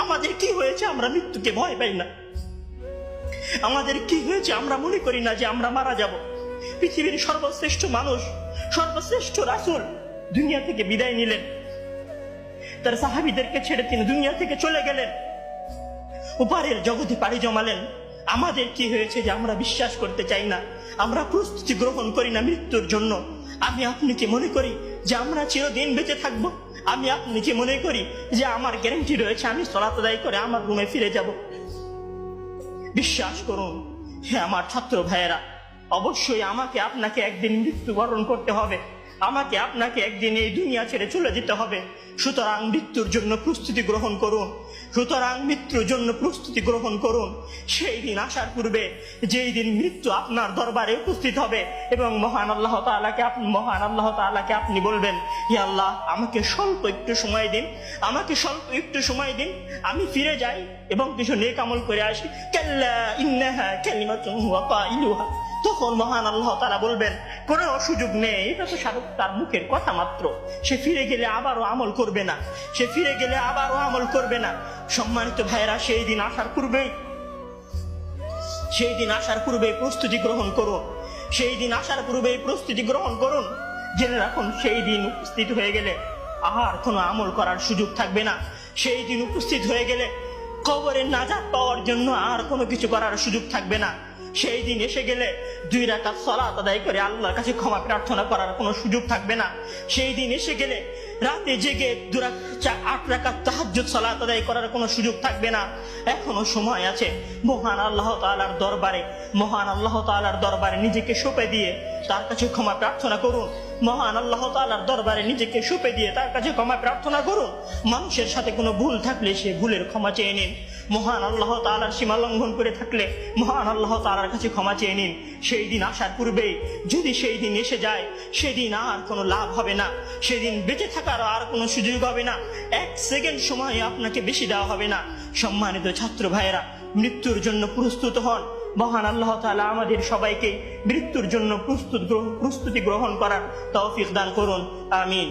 আমাদের কি হয়েছে আমরা মৃত্যুকে ভয় পাই না? আমাদের কি হয়েছে আমরা মনে করি না যে আমরা মারা যাব? পৃথিবীর সর্বশ্রেষ্ঠ মানুষ, সর্বশ্রেষ্ঠ রাসূল দুনিয়া থেকে বিদায় নিলেন, তার সাহাবীদেরকে ছেড়ে তিনি দুনিয়া থেকে চলে গেলেন, ওপারের জগতে পাড়ি জমালেন। আমাদের কি হয়েছে যে আমরা বিশ্বাস করতে চাই না, আমরা প্রস্তুতি গ্রহণ করি না মৃত্যুর জন্য? আমি আপনি কি মনে করি যে আমরা চিরদিন বেঁচে থাকবো? আমি আপনি কি মনে করি যে আমার গ্যারান্টি রয়েছে আমি সালাত আদায় করে আমার রুমে ফিরে যাব? বিশ্বাস করুন হে আমার ছাত্র ভাইয়েরা, অবশ্যই আমাকে আপনাকে একদিন মৃত্যুবরণ করতে হবে, আমাকে আপনাকে একদিন এই দুনিয়া ছেড়ে চলে যেতে হবে। সুতরাং মৃত্যুর জন্য প্রস্তুতি গ্রহণ করুন, সুতরাং মৃত্যুর জন্য প্রস্তুতি গ্রহণ করুন। সেই দিন আসার পূর্বে, যেই দিন মৃত্যু আপনার দরবারে উপস্থিত হবে এবং মহান আল্লাহ তাআলাকে আপনি বলবেন, হে আল্লাহ, আমাকে স্বল্প একটু সময় দিন, আমাকে স্বল্প একটু সময় দিন, আমি ফিরে যাই এবং কিছু নেক আমল করে আসি। কাল্লা ইন্নাহা কালিমাতুন হুয়া কাইলুহা। তখন মহান আল্লাহ তাআলা বলবেন, কোনো সুযোগ নেই, এটা তো সাধক তার মুখের কথা মাত্র, সে ফিরে গেলে আবারও আমল করবে না, সে ফিরে গেলে আবারও আমল করবে না। সম্মানিত ভাইরা, সেই দিন আসার পূর্বেই প্রস্তুতি গ্রহণ করুন, সেই দিন আসার পূর্বেই প্রস্তুতি গ্রহণ করুন। জেনে রাখুন, সেই দিন উপস্থিত হয়ে গেলে আর কোনো আমল করার সুযোগ থাকবে না। সেই দিন উপস্থিত হয়ে গেলে কবরে নাজাত পাওয়ার জন্য আর কোনো কিছু করার সুযোগ থাকবে না। সেই দিন এসে গেলে 2 রাকাত সালাত আদায় করে আল্লাহর কাছে ক্ষমা প্রার্থনা করার কোনো সুযোগ থাকবে না। সেই দিন এসে গেলে রাতে জেগে 8 রাকাত তাহাজ্জুদ সালাত আদায় করার কোনো সুযোগ থাকবে না। এখনো সময় আছে। মহান আল্লাহ তাআলার দরবারে নিজেকে সঁপে দিয়ে তার কাছে ক্ষমা প্রার্থনা করুন। মহান আল্লাহ তাআলার দরবারে নিজেকে সঁপে দিয়ে তার কাছে ক্ষমা প্রার্থনা করুন। মানুষের সাথে কোনো ভুল থাকলে সে ভুলের ক্ষমা চেয়ে নিন। মহান আল্লাহ তাআলার সীমা লঙ্ঘন করে থাকলে মহান আল্লাহ তাআলার কাছে ক্ষমা চেয়ে নিন। সেই দিন আসার পূর্বেই যদি সেই দিন এসে যায়, সেদিন আর কোনো লাভ হবে না, সেদিন বেঁচে থাকার আর কোনো সুযোগ হবে না, 1 সেকেন্ড সময় আপনাকে বেশি দেওয়া হবে না। সম্মানিত ছাত্র ভাইয়েরা, মৃত্যুর জন্য প্রস্তুত হন। মহান আল্লাহ তাআলা আমাদের সবাইকে মৃত্যুর জন্য প্রস্তুতি গ্রহণ করার তৌফিক দান করুন। আমিন।